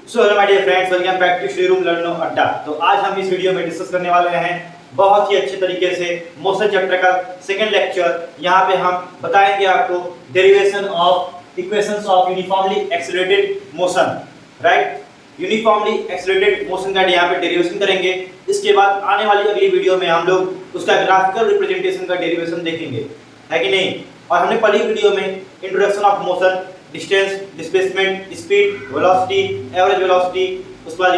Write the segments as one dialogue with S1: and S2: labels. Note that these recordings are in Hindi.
S1: So hello my dear friends, welcome back to Shri room लर्नो अड्डा। तो आज हम इस वीडियो में डिस्कस करने वाले हैं बहुत ही अच्छे तरीके से मोशन चैप्टर का सेकंड लेक्चर। यहाँ पे हम बताएंगे आपको derivation of equations of uniformly accelerated motion, right. Uniformly accelerated motion का यहाँ पे डेरिवेशन करेंगे। इसके बाद आने वाली अगली वीडियो में हम लोग उसका ग्राफिकल रिप्रेजेंटेशन का डेरिवेशन देखेंगे, है कि नहीं। और हमने पहली वीडियो में introduction of motion, distance, displacement, speed, velocity, average velocity, उसके बाद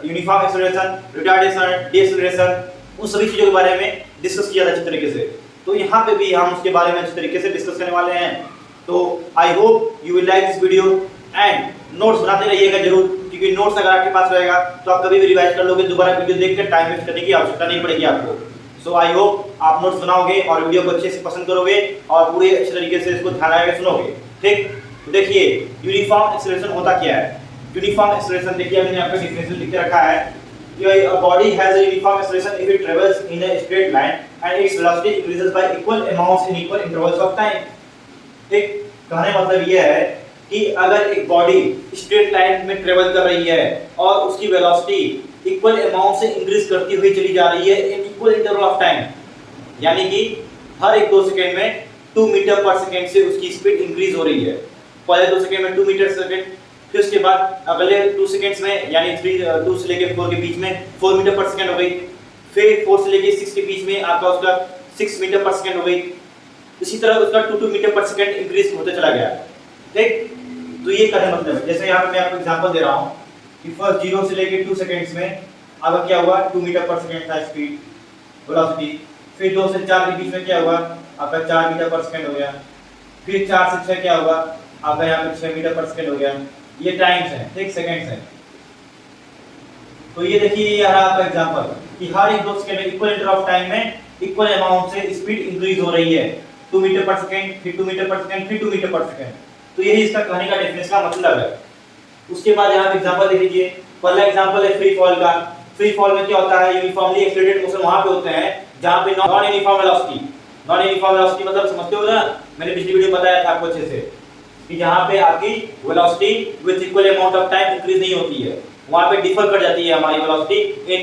S1: यूनिफॉर्म एक्सेलरेशन, रिटार्डेशन, डिएक्सेलरेशन, उन सभी चीजों के बारे में डिस्कस किया था अच्छे तरीके से। तो यहाँ पे भी हम उसके बारे में अच्छे तरीके से डिस्कस करने वाले हैं। तो I hope you will like this video and notes बनाते रहिएगा जरूर, क्योंकि नोट्स अगर आपके पास रहेगा तो आप कभी भी रिवाइज कर लोगे, दोबारा वीडियो देखकर टाइम वेस्ट करने की आवश्यकता नहीं पड़ेगी आपको। सो आई होप आप नोट्स बनाओगे और वीडियो को अच्छे से पसंद करोगे और पूरे अच्छे तरीके से इसको ध्यान लगा के सुनोगे, ठीक। तो देखिए यूनिफॉर्म एक्सेलरेशन होता क्या है। यूनिफॉर्म एक्सेलरेशन देखिए मैंने यहाँ पे डिफिनेशन लिख के रखा है। A body has a uniform acceleration if it travels in a straight line and its velocity increases by equal amounts in equal intervals of time। ठीक, कहने मतलब ये है कि अगर एक बॉडी स्ट्रेट लाइन में ट्रेवल कर रही है और उसकी वेलोसिटी इक्वल अमाउंट से इंक्रीज करती हुई चली जा रही है in equal interval of time, यानी कि हर एक 2 सेकंड में 2 मीटर पर सेकंड से उसकी स्पीड इंक्रीज हो रही है। पहले 2 सेकंड में 2 मीटर सेकंड, फिर उसके बाद अगले 2 सेकंड्स में यानी 2 से लेके 4 के बीच में 4 मीटर पर सेकंड हो गई, फिर 4 से लेके 6 के बीच में आपका उसका 6 मीटर पर सेकंड हो गई। इसी तरह उसका 2 मीटर पर सेकंड इंक्रीज होते चला गया, ठीक। तो ये कहने मतलब है, जैसे यहाँ पे मैं आपको एग्जांपल दे रहा हूँ कि फर्स्ट 0 से लेके 2 सेकंड्स में आपका क्या हुआ, 2 मीटर पर सेकंड था स्पीड वेलोसिटी। फिर 2 से 4 के बीच में क्या हुआ, आपका 4 मीटर पर सेकंड हो गया। फिर 4 से 6 क्या हुआ, आपका यहाँ पे 6 मीटर पर सेकंड हो गया। ये टाइम्स है, ठीक, सेकंड्स है। तो ये देखिए ये रहा आपका एग्जांपल कि हर एक 2 सेकंड में इक्वल इंटरवल ऑफ टाइम में इक्वल अमाउंट से स्पीड इंक्रीज हो रही है। 2 मीटर पर सेकंड, फिर 2 मीटर पर सेकंड, फिर 2 मीटर पर सेकंड। तो यही इसका कहने का डेफिनेशन का मतलब है। उसके बाद यहाँ पे एग्जांपल देख लीजिए। पहला एग्जांपल है फ्री फॉल का। फ्री फॉल में क्या होता है, यूनिफॉर्मली एक्सेलरेटेड मोशन वहां पे होते हैं जहां पे non uniform velocity. Non uniform velocity मतलब समझते हो ना, मैंने पिछली वीडियो में बताया था आपको अच्छे से कि जहां पे आपकी velocity with equal amount of time increase नहीं होती है, वहां पे डिफर कर जाती है हमारी velocity in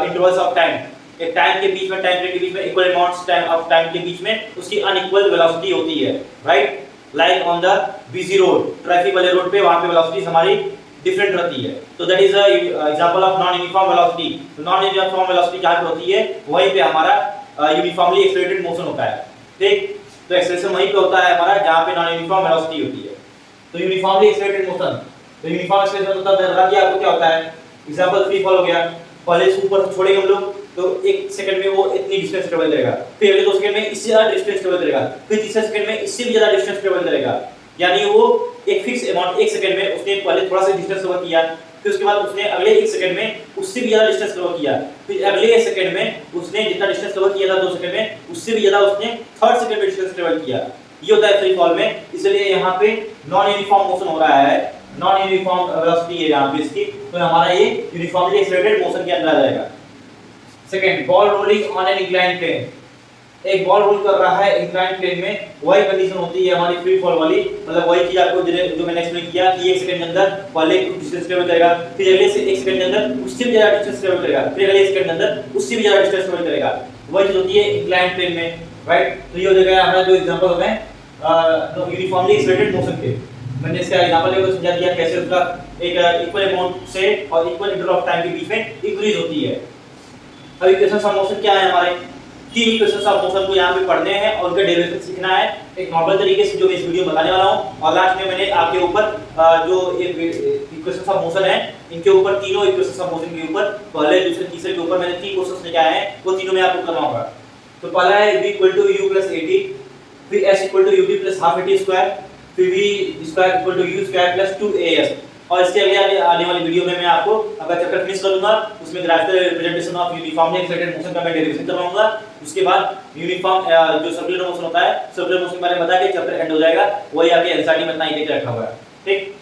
S1: intervals of time. एक टाइम के बीच में, टाइम पीरियड के बीच में equal amounts time of time के बीच में उसकी अनइक्वल वेलोसिटी होती है, right. Like on the busy road, traffic वाले रोड पे वहां पे वेलोसिटीज हमारी डिफरेंट रहती है। तो that is a example of non uniform velocity. Non uniform velocity जहां पे होती है वहीं पे हमारा यूनिफॉर्मली एक्सेलरेटेड मोशन होता है, ठीक। तो एक्सेलरेशन वहीं पे होता है हमारा जहां पे नॉन यूनिफॉर्म वेलोसिटी होती है। तो यूनिफॉर्मली एक्सेलरेटेड मोशन, तो यूनिफॉर्म एक्सेलरेशन मतलब बता दिया आपको क्या होता है। एग्जांपल फ्री फॉल हो गया, पहले से ऊपर से छोड़ेंगे हम लोग तो 1 सेकंड में वो इतनी डिस्टेंस ट्रेवल करेगा, फिर अगले 2 सेकंड में इससे ज्यादा डिस्टेंस ट्रेवल करेगा, फिर तीसरे सेकंड में इससे भी ज्यादा डिस्टेंस ट्रेवल करेगा। यानी वो एक फिक्स अमाउंट 1 सेकंड में उसने पहले थोड़ा सा डिस्टेंस कवर किया, फिर उसके बाद उसने अगले 1 सेकंड में उससे भी ज्यादा डिस्टेंस कवर किया, फिर अगले 1 सेकंड में उसने जितना डिस्टेंस कवर किया था 2 सेकंड में उससे भी ज्यादा उसने 3rd सेकंड में डिस्टेंस ट्रेवल किया। ये होता है फ्री फॉल में। इसलिए यहाँ पे नॉन यूनिफॉर्म मोशन हो रहा है, नॉन यूनिफॉर्म वेलोसिटी है यहाँ पे इसकी, तो हमारा ये यूनिफॉर्मली एक्सेलरेटेड मोशन के अंदर आ जाएगा। Second, ball rolling on an inclined plane. एक बॉल रोल कर रहा है इंक्लाइंड प्लेन में, वही कंडीशन होती है हमारी फ्री फॉल वाली। मतलब वही चीज आपको जो मैंने एक्सप्लेन किया कि 1 सेकंड के अंदर पहले डिस्टेंस ट्रेवल करेगा, फिर अगले से 1 सेकंड के अंदर उससे भी ज्यादा डिस्टेंस ट्रेवल करेगा, फिर अगले 1 सेकंड के अंदर उससे भी ज्यादा डिस्टेंस ट्रेवल करेगा। वही चीज होती है इंक्लाइंड प्लेन में, राइट। तो ये हो जाएगा हमारा जो एग्जांपल होता है यूनिफॉर्मली एक्सेलरेटेड मोशन के। मैंने इसका एग्जांपल लेकर समझा दिया कैसे उसका एक इक्वल अमाउंट से और इक्वल इंटरवल ऑफ टाइम के बीच में इंक्रीज होती है। अब इक्वेशंस ऑफ मोशन क्या है हमारे, 3 इक्वेशंस ऑफ मोशन को यहाँ पे पढ़ने हैं और उनका डेरिवेशन सीखना है एक नॉर्मल तरीके से, जो मैं इस वीडियो में बताने वाला हूँ। और लास्ट में मैंने आपके ऊपर जो इक्वेशंस ऑफ मोशन है इनके ऊपर, तीनों इक्वेशंस ऑफ मोशन के ऊपर, पहले दूसरे तीसरे के ऊपर मैंने 3 क्वेश्चंस लेके आए हैं, वो तीनों में आपको करना होगा। तो पहला है v = u + at, फिर s = ud + ½ at², फिर v² = u² + 2as। और इसके अगले आने वाली वीडियो में मैं आपको अगर चैप्टर फिनिश कर दूंगा उसमें graphical representation of uniformly accelerated motion का मैं डेरिवेशन करवाऊंगा। उसके बाद यूनिफॉर्म जो सर्कुलर मोशन होता है, सर्कुलर मोशन के बारे में बता के चैप्टर एंड हो जाएगा। वही आगे एनसीईआरटी में इतना ही देके रखा हुआ है, ठीक।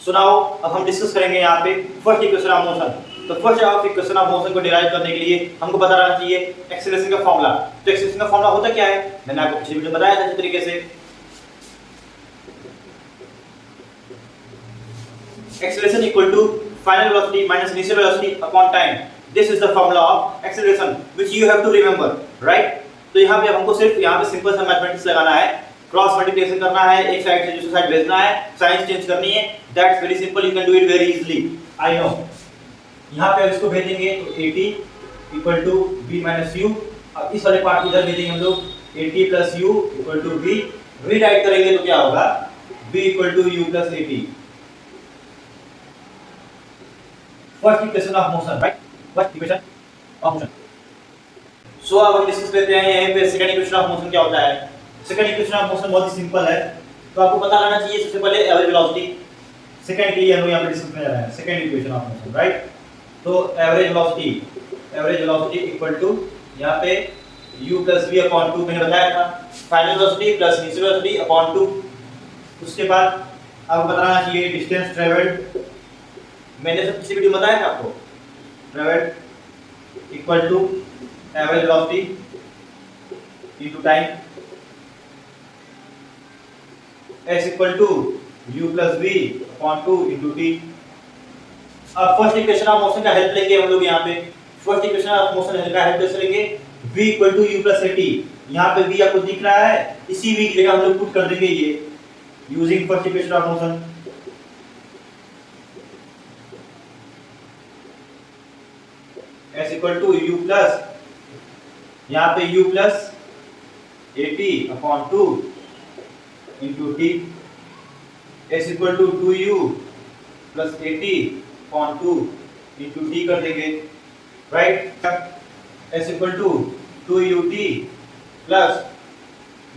S1: सो नाउ अब हम डिस्कस करेंगे यहाँ पे फर्स्ट इक्वेशन ऑफ मोशन। तो first of equation of motion को डिराइव करने के लिए हमको पता रहना चाहिए एक्सेलरेशन का फार्मूला। तो एक्सेलरेशन का फार्मूला होता क्या है, मैंने आपको पिछले वीडियो में बताया था इस तरीके से। acceleration equal to final velocity minus initial velocity upon time. This is the formula of acceleration which you have to remember, right? तो यहाँ पे हमको सिर्फ यहाँ पे सिंपल सा मैथमेटिक्स लगाना है, क्रॉस मल्टीप्लिकेशन करना है, एक साइड से दूसरी साइड भेजना है, साइंस चेंज करनी है. That's very simple, you can do it very easily, I know. यहाँ पे अब इसको भेजेंगे तो 80 equal to b minus u. अब इस वाले पार्ट इधर भेजेंगे हम लोग 80 plus u equal to b. Rewrite करेंगे तो क्या होगा, b equal to u plus 80. First equation of motion, right? First equation of motion. So अब हम डिस्कस करते हैं यहीं पे सेकंड इक्वेशन ऑफ मोशन क्या होता है. सेकंड इक्वेशन ऑफ मोशन बहुत ही सिंपल है, तो आपको पता रहना चाहिए सबसे पहले एवरेज वेलोसिटी. सेकंड के लिए हम लोग यहाँ पे डिस्कस करने जा रहे हैं second equation of motion, right? तो एवरेज वेलोसिटी इक्वल टू यहाँ पे u प्लस v अपॉन 2 मैंने बताया था, final velocity plus initial velocity upon 2. उसके बाद आपको बताना चाहिए डिस्टेंस ट्रैवल्ड, मैंने सब पिछले वीडियो में बताया था आपको. Travelled equal to average velocity into time, s equal to u plus v upon 2 into t. अब फर्स्ट इक्वेशन ऑफ मोशन का हेल्प लेंगे हम लोग यहाँ पे. फर्स्ट इक्वेशन ऑफ मोशन का हेल्प कैसे लेंगे, v equal to u plus 80. यहाँ पे v आपको दिख रहा है, इसी v की जगह हम लोग पुट कर देंगे ये using first equation of motion. s equal to u plus, यहाँ पे u plus 80 upon 2 into t. s equal to 2u plus 80 upon 2 into t कर देंगे, right? s equal to 2ut plus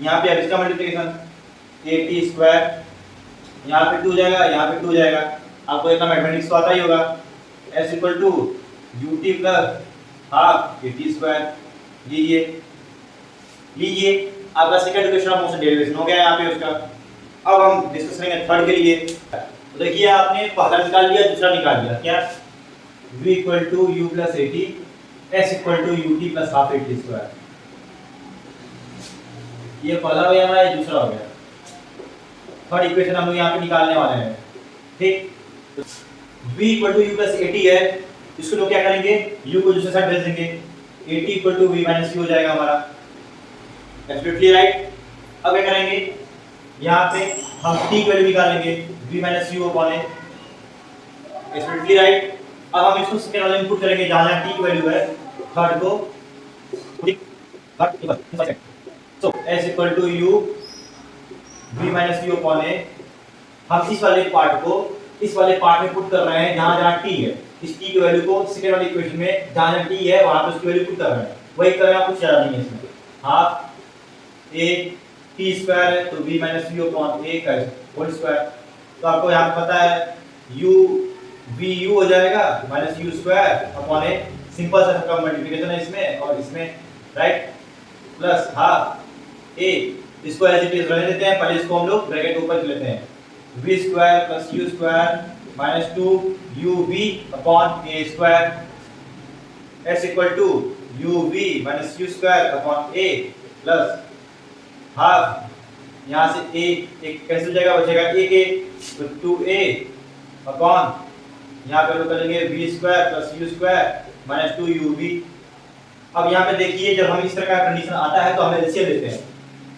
S1: यहाँ पे अब इसका मल्टीप्लिकेशन 80 स्क्वायर, यहाँ पे 2 जाएगा, यहाँ पे 2 जाएगा. आपको इतना मैथमेटिक्स तो आता ही होगा. s equal to ut plus half 80 square. लीजिए आपका second equation of motion derivation हो गया यहाँ पे उसका. अब हम डिस्कस करेंगे थर्ड के लिए. तो देखिए आपने पहला निकाल लिया, दूसरा निकाल लिया. क्या, v equal to u plus 80, s equal to ut plus half 80 square. ये पहला हो गया हमारा, ये दूसरा हो गया. थर्ड इक्वेशन हम लोग यहाँ पे निकालने वाले हैं, ठीक? v equal to u plus 80 है, इसको लोग क्या करेंगे, u को दूसरी साइड भेज देंगे. 80 equal to v minus u हो जाएगा हमारा. Absolutely right. अब क्या करेंगे, यहाँ पे हम t की वैल्यू निकालेंगे, v minus u upon a. Absolutely right. अब हम इसको सेकंड वाले में पुट करेंगे जहाँ जहाँ t की वैल्यू है, थर्ड को, ठीक? Third equal so s equal to u v minus u upon a. हम इस वाले पार्ट को इस वाले पार्ट में पुट कर रहे हैं जहाँ जहाँ t है. इस t की वैल्यू को सेकंड वाली इक्वेशन में जहाँ जहाँ t है वहाँ पे उसकी वैल्यू पुट कर रहे हैं. वही कर रहे हैं, कुछ ज़्यादा नहीं है इसमें. हाफ a t स्क्वायर है तो v minus u upon a का होल स्क्वायर. तो आपको यहाँ पे पता है u v u हो जाएगा minus u square upon a. Simple सा का मल्टीप्लिकेशन है इसमें और इसमें, राइट? प्लस हाफ a, इसको एज इट इज रहने देते हैं. पहले इसको हम लोग ब्रैकेट ऊपर लेते हैं, v square plus u square minus 2uv upon a square. s equal to uv minus u square upon a plus half, यहाँ से a एक कैंसिल हो जाएगा, बचेगा a के, तो 2a अपॉन यहाँ पे लोग करेंगे v square plus u square minus 2uv. अब यहाँ पे देखिए जब हम इस तरह का कंडीशन आता है तो हम एलसीएम लेते हैं.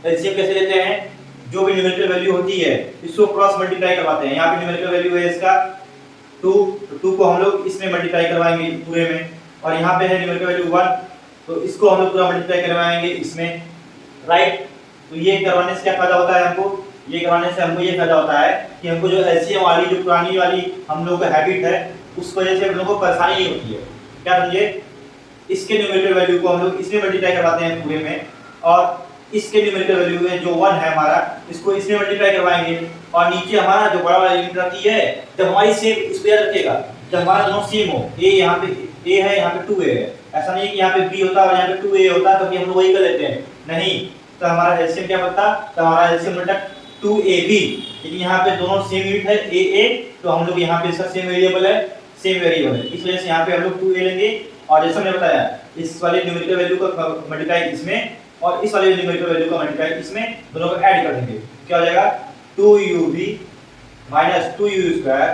S1: एलसीएम कैसे लेते हैं, जो भी न्यूमेरिकल वैल्यू होती है इसको क्रॉस मल्टीप्लाई करवाते हैं. यहाँ पे न्यूमेरिकल वैल्यू है इसका 2, तो 2 को हम लोग इसमें मल्टीप्लाई करवाएंगे पूरे में. और यहाँ पे है न्यूमेरिकल वैल्यू 1, तो इसको हम लोग पूरा मल्टीप्लाई करवाएंगे इसमें, राइट? तो ये करवाने से क्या फायदा होता है हमको, ये करवाने से हमको ये फायदा होता है कि हमको जो एलसीएम वाली जो पुरानी वाली हम लोग का हैबिट है उस वजह से हम लोग को परेशानी नहीं होती है. क्या समझे, इसके न्यूमेरिकल वैल्यू को हम लोग इसमें मल्टीप्लाई करवाते हैं पूरे में, और इसके न्यूमेरिकल वैल्यू है जो 1 है हमारा, इसको इसमें मल्टीप्लाई करवाएंगे. और नीचे हमारा जो बड़ा वाला यूनिट रहती है, जब हमारी सेम, इसको याद रखिएगा, जब हमारा दोनों सेम हो, a यहाँ पे a है, यहाँ पे 2a है, ऐसा नहीं है कि यहाँ पे b होता है और यहाँ पे 2a होता तो कि हम लोग वही कर लेते हैं, नहीं. तो हमारा एलसीएम क्या बनता, तो हमारा एलसीएम बनता 2ab. लेकिन यहाँ पे दोनों सेम यूनिट है a, तो हम लोग यहाँ पे इसका सेम वेरिएबल है, इस वजह से यहाँ पे हम लोग 2a लेंगे. और जैसा मैंने बताया, इस वाले न्यूमेरिकल वैल्यू का मल्टीप्लाई इसमें और इस वाले न्यूमेरिकल वैल्यू का मल्टीप्लाई इसमें, दोनों को ऐड कर देंगे. क्या हो जाएगा, 2uv minus 2u square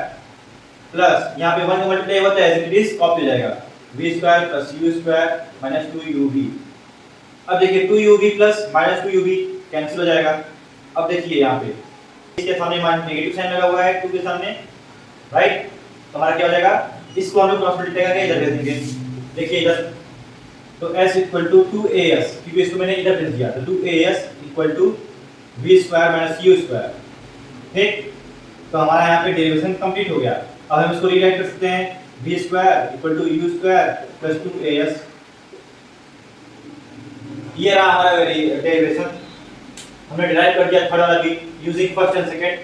S1: plus यहाँ पे 1 का मल्टीप्लाई होता है एज इट इज कॉपी हो जाएगा v square plus u square minus 2uv। अब देखिए 2uv plus minus 2uv cancel हो जाएगा। अब देखिए यहाँ पे इसके सामने मान नेगेटिव साइन लगा हुआ है 2 के सामने, राइट। तो हमारा क्या हो जाएगा, इसको हम लोग क्रॉस मल्टीप्लाई करके इधर भेज देंगे। देखिए इधर तो s इक्वल टू 2as, क्योंकि इसको मैंने इधर भेज दिया, तो 2as equal to v square minus u square. ठीक, तो हमारा यहाँ पे डेरिवेशन कंप्लीट हो गया। अब हम इसको रीराइट कर सकते हैं v square equal to u square plus 2as। ये रहा हमारा डेरिवेशन, हमने डिराइव कर दिया थर्ड वाला भी यूजिंग फर्स्ट एंड सेकंड।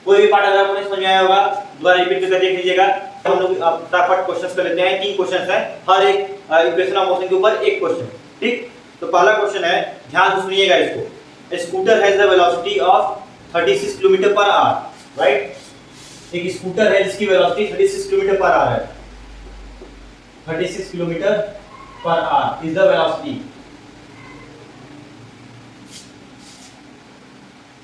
S1: कोई भी पार्ट अगर आपको नहीं समझ में आया होगा दोबारा रिपीट करके देख लीजिएगा। हम लोग फटाफट क्वेश्चंस कर लेते हैं, 3 क्वेश्चंस हैं, हर एक इक्वेशन ऑफ मोशन के ऊपर एक क्वेश्चन। ठीक, तो पहला क्वेश्चन है, ध्यान से सुनिएगा इसको। A scooter has the velocity of 36 km per hour, right. एक स्कूटर है जिसकी वेलोसिटी 36 km पर आवर है, 36 km per hour is the velocity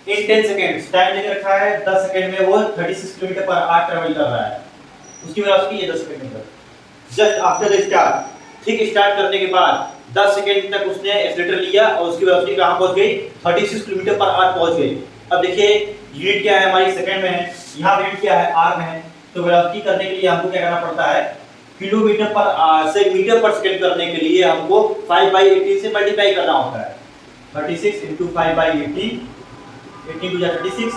S1: in 10 seconds। Time देके रखा है 10 सेकंड में वो 36 km पर आवर ट्रैवल कर रहा है, उसकी वेलोसिटी है 10 सेकंड में। जस्ट आफ्टर द स्टार्ट, ठीक, स्टार्ट करने के बाद 10 सेकंड तक उसने एक्सीलरेटर लिया और उसकी वेलोसिटी कहां पहुंच गई, 36 km पर आवर पहुंच गई। अब देखिए यूनिट क्या है हमारी, सेकंड में है, यहां पे यूनिट क्या है, आर में है। तो वेलोसिटी करने के लिए हमको क्या करना पड़ता है, किलोमीटर पर आवर से मीटर पर सेकंड करने के लिए हमको 5/18 से मल्टीप्लाई करना होता है। 36 * 5/18, 18 * 36,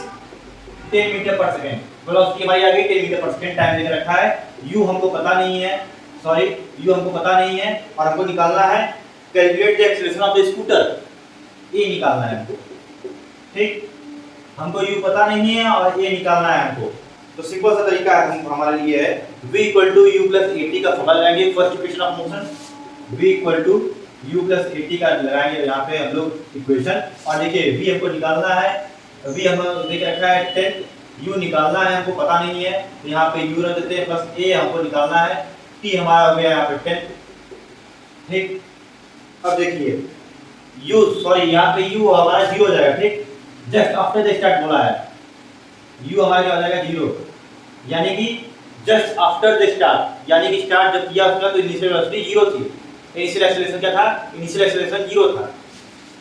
S1: 10 मीटर पर सेकंड। वेलोसिटी हमारी आ गई 10 मीटर पर सेकंड। टाइम देके रखा है, u हमको पता नहीं है, सॉरी u हमको पता नहीं है, और हमको निकालना है calculate the acceleration of the scooter, ये निकालना है हमको। ठीक, हमको u पता नहीं है और ये निकालना है हमको। तो सिंपल सा तरीका है हमारे लिए है, v = u + at का फॉर्मूला लगाएंगे first equation of motion. v = u + at का लगाएंगे यहाँ पे हम लोग इक्वेशन, और देखिए v हमको निकालना है, v हम देख रखा है 10, u निकालना है हमको पता नहीं है, तो यहाँ पे u रख देते हैं प्लस a हमको निकालना है, t हमारा हो गया यहाँ पे 10। ठीक, अब देखिए यहाँ पे u हमारा 0 हो जाएगा। ठीक, जस्ट आफ्टर द स्टार्ट बोला है, u हमारा क्या हो जाएगा 0, यानी कि जस्ट आफ्टर द स्टार्ट, यानी कि स्टार्ट जब किया उसका तो इनिशियल वेलोसिटी 0 थी। इनिशियल एक्सीलरेशन क्या था, इनिशियल एक्सीलरेशन 0 था।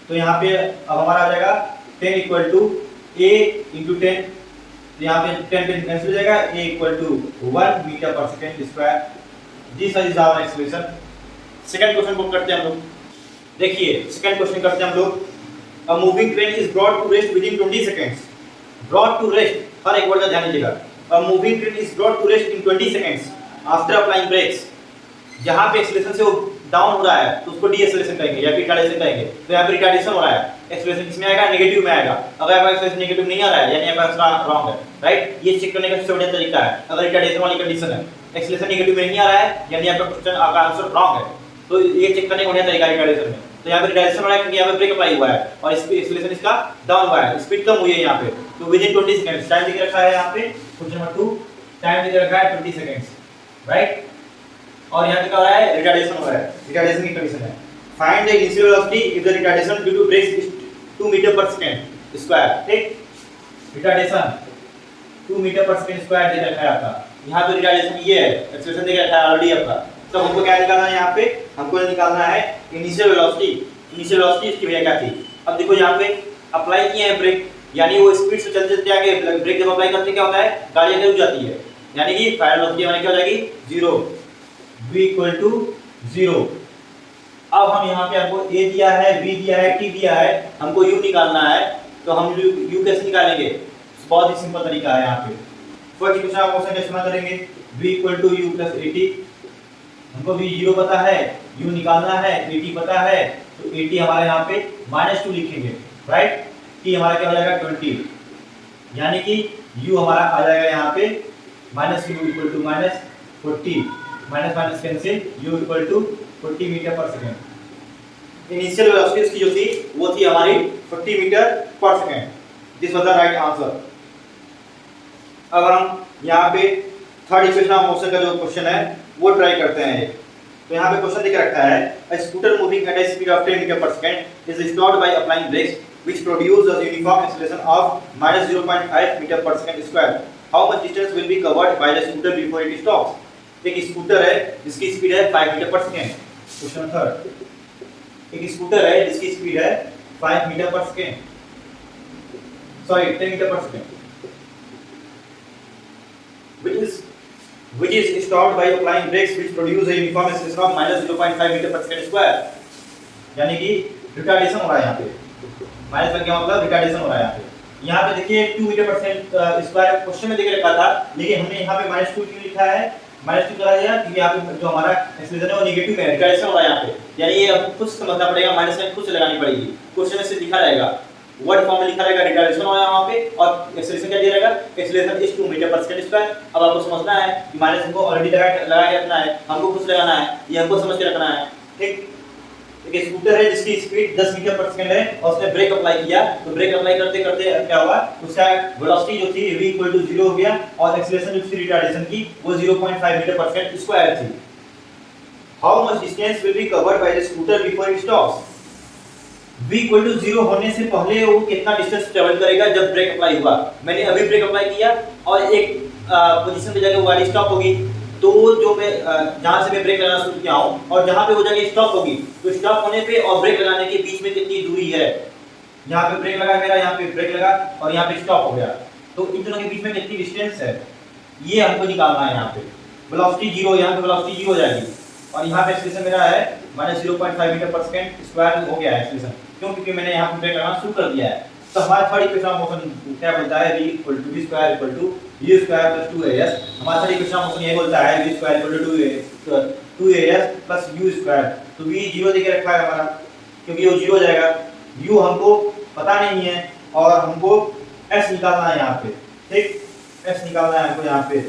S1: तो यहाँ पे अब हमारा आ जाएगा 10 = a × 10, तो यहाँ पे 10 कैंसिल हो जाएगा, a = 1 metre per second square. This is our expression. Second question को करते हैं हम लोग। देखिए सेकंड क्वेश्चन करते हैं हम लोग। A moving train is brought to rest within 20 seconds. Brought to rest, हर एक वर्ड का ध्यान दीजिएगा। A moving train is brought to rest in 20 seconds after applying brakes. जहाँ पे एक्सीलरेशन से वो डाउन हो रहा है तो उसको डीएक्सीलरेशन कहेंगे या फिर रिटार्डेशन कहेंगे। तो यहाँ पे रिटार्डेशन हो रहा है, एक्सीलरेशन किसमें आएगा, नेगेटिव में आएगा। अगर आपका एक्सीलरेशन नेगेटिव नहीं आ रहा है यानी आपका आंसर रॉन्ग है, राइट। ये चेक करने का सबसे बढ़िया तरीका है। अगर रिटार्डेशन वाली कंडीशन है, एक्सीलरेशन नेगेटिव में नहीं आ रहा है यानी आपका क्वेश्चन आपका आंसर रॉन्ग है। तो ये चेक करने का बढ़िया तरीका है रिटार्डेशन में। तो यहाँ पे रिटार्डेशन हो रहा है क्योंकि यहाँ पे ब्रेक अप्लाई हुआ है और इस पे एक्सीलरेशन इसका डाउन हुआ है, स्पीड कम हुई है यहाँ पे। तो विद इन 20 सेकंड्स टाइम दिख रखा है यहाँ पे, क्वेश्चन नंबर 2 टाइम दिख रखा है 20 सेकंड्स, राइट। और यहाँ पे क्या हो रहा है, रिटार्डेशन हो रहा है, रिटार्डेशन की कंडीशन है। Find the initial velocity if the retardation due to brakes is 2 metre per second square. ठीक, retardation 2 metre per second square दे रखा है आपका। यहाँ पे रिटार्डेशन ये है, एक्सीलरेशन दे रखा है ऑलरेडी आपका। तो हमको क्या निकालना है, यहाँ पे हमको निकालना है इनिशियल वेलोसिटी। इनिशियल वेलोसिटी इसकी वजह क्या थी। अब देखो यहाँ पे अप्लाई किए हैं ब्रेक, यानी वो स्पीड से चलते चलते आगे ब्रेक जब अप्लाई करते क्या होता है, गाड़ी आगे रुक जाती है, यानी कि फाइनल वेलोसिटी हमारी क्या हो जाएगी 0, v = 0। अब हम यहाँ पे हमको a दिया है, b दिया है, t दिया है, हमको u निकालना है। तो हम u कैसे निकालेंगे, बहुत ही सिंपल तरीका है। यहाँ पे फर्स्ट इक्वेशन आप क्वेश्चन का इस्तेमाल करेंगे, v = u + at। हमको v 0 पता है, u निकालना है, at पता है, तो at हमारे यहाँ पे -2 लिखेंगे, राइट। t हमारा क्या हो जाएगा 20, यानी कि u हमारा आ जाएगा यहाँ पे -u = -40, minus minus cancel, u = 40 metre per second. Initial velocity इसकी जो थी वो थी हमारी 40 metre per second. This was the right answer. अब हम यहाँ पे थर्ड इक्वेशन ऑफ मोशन का जो क्वेश्चन है वो ट्राई करते हैं। तो यहाँ पे क्वेश्चन दिख रखा है, a scooter moving at a speed of 10 metre per second is stopped by applying brakes which produce a uniform acceleration of -0.5 metre per second square. How much distance will be covered by the scooter before it stops. एक स्कूटर है जिसकी स्पीड है 5 metre per second. Question third, एक स्कूटर है जिसकी स्पीड है 5 metre per second, sorry 10 metre per second, which is stopped by applying brakes which produce a uniform acceleration of -0.5 metre per second square. यानी कि रिटार्डेशन हो रहा है यहाँ पे, माइनस का क्या मतलब रिटार्डेशन हो रहा है यहाँ पे। यहाँ पे देखिए 2 मीटर पर स्क्वायर क्वेश्चन में देके रखा था, लेकिन हमने यहाँ पे -2 क्यों लिखा है, -2 करा दिया क्योंकि यहाँ पे जो हमारा एक्सेलरेशन है वो नेगेटिव है, रिटार्डेशन हो रहा है यहाँ पे। यानी ये आपको खुद समझना पड़ेगा, माइनस साइन खुद से लगानी पड़ेगी। क्वेश्चन में से लिखा रहेगा, वर्ड फॉर्म में लिखा रहेगा रिटार्डेशन हो रहा है वहाँ पे, और एक्सेलरेशन क्या दिया रहेगा, acceleration is 2 metre per second square. अब आपको समझना है कि माइनस हमको ऑलरेडी लगा के रखना है, हमको कुछ लगाना है, ये हमको समझ के रखना है, ठीक। एक स्कूटर है जिसकी स्पीड 10 मीटर पर सेकंड है और उसने ब्रेक अप्लाई किया, तो ब्रेक अप्लाई करते करते क्या हुआ, उसका वेलोसिटी जो थी v इक्वल टू 0 हो गया और एक्सेलरेशन जो थी रिटार्डेशन की वो 0.5 मीटर पर सेकंड स्क्वायर थी। How much distance will be covered by the scooter before it stops. v equal to 0 होने से पहले वो कितना डिस्टेंस ट्रेवल करेगा जब ब्रेक अप्लाई हुआ। मैंने अभी ब्रेक अप्लाई किया और एक पोजीशन पे जाके वो गाड़ी स्टॉप होगी, तो जो मैं जहां से मैं ब्रेक लगाना शुरू किया हूं और जहां पे वो जगह स्टॉप होगी, तो स्टॉप होने पे और ब्रेक लगाने के बीच में कितनी दूरी है। यहां पे ब्रेक लगा मेरा, यहां पे ब्रेक लगा और यहां पे स्टॉप हो गया, तो इन दोनों के बीच में कितनी डिस्टेंस है ये हमको निकालना है। यहां पे वेलोसिटी 0, यहां पे वेलोसिटी 0 हो जाएगी और यहां पे एक्सेलरेशन मेरा है -0.5 मीटर पर सेकंड स्क्वायर हो गया है एक्सेलरेशन, क्यों, क्योंकि मैंने यहां पे ब्रेक लगाना शुरू कर दिया है। तो हमारा थर्ड इक्वेशन ऑफ मोशन क्या बोलता है, v equal to v square equal to u square plus 2as। हमारा थर्ड इक्वेशन ऑफ मोशन ये बोलता है v square equal to 2as plus u square. तो v 0 देके रखा है हमारा, क्योंकि वो 0 हो जाएगा, u हमको पता नहीं है और हमको s निकालना है यहाँ पे, ठीक, s निकालना है हमको यहाँ पे।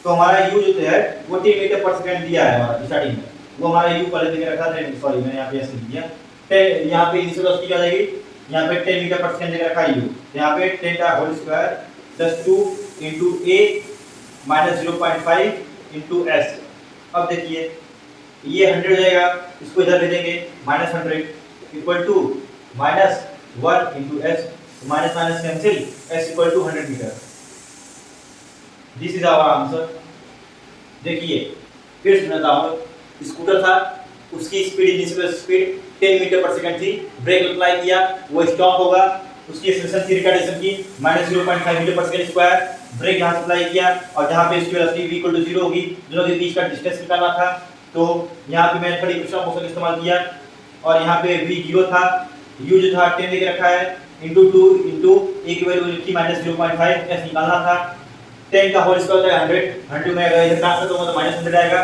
S1: तो हमारा u जो है वो 10 मीटर पर सेकंड दिया है हमारा स्टार्टिंग में, वो हमारा u पहले देके रखा था, सॉरी मैंने यहाँ पे s लिख दिया। यहाँ पे इनिशियल वेलोसिटी क्या जाएगी, यहाँ पे 10 मीटर पर सेकंड देके रखा है u, यहाँ पे 10 का whole square plus 2 into a minus 0.5 into s। अब देखिए ये 100 हो जाएगा, इसको इधर ले देंगे -100 equal to -1 into s, minus minus cancel, s equal to 100 metre. This is our answer. देखिए फिर सुनाता हूँ, स्कूटर था, उसकी speed initial speed 10 metre per second थी, ब्रेक अप्लाई किया वो स्टॉप होगा, उसकी एक्सेलरेशन थी रिटार्डेशन की -0.5 metre per second square, break यहां से अप्लाई किया और जहां पे इसकी वेलोसिटी v इक्वल टू 0 होगी, दोनों के बीच का डिस्टेंस निकालना था। तो यहां पे मैं थर्ड इक्वेशन ऑफ मोशन इस्तेमाल किया और यहां पे v 0 था, u जो था 10 लेके रखा है इनटू 2 इनटू a की वैल्यू लिखी -0.5, s निकालना था। 10 का होल स्क्वायर होता है 100, 100 में अगर इधर ट्रांसफर करूंगा तो -100 आएगा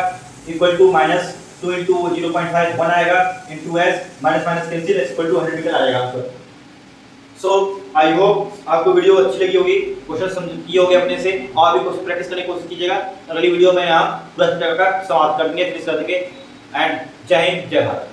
S1: इक्वल टू -2 इनटू 0.5 1 आएगा into s, minus minus cancel, s equal to 100 meter आ जाएगा आंसर। सो आई होप आपको वीडियो अच्छी लगी होगी, क्वेश्चन समझ किए होंगे अपने से, और भी क्वेश्चन प्रैक्टिस करने की कोशिश कीजिएगा। अगली वीडियो में यहाँ पूरा चैप्टर का समाप्त कर देंगे, फिनिश कर देंगे। एंड जय हिंद, जय भारत।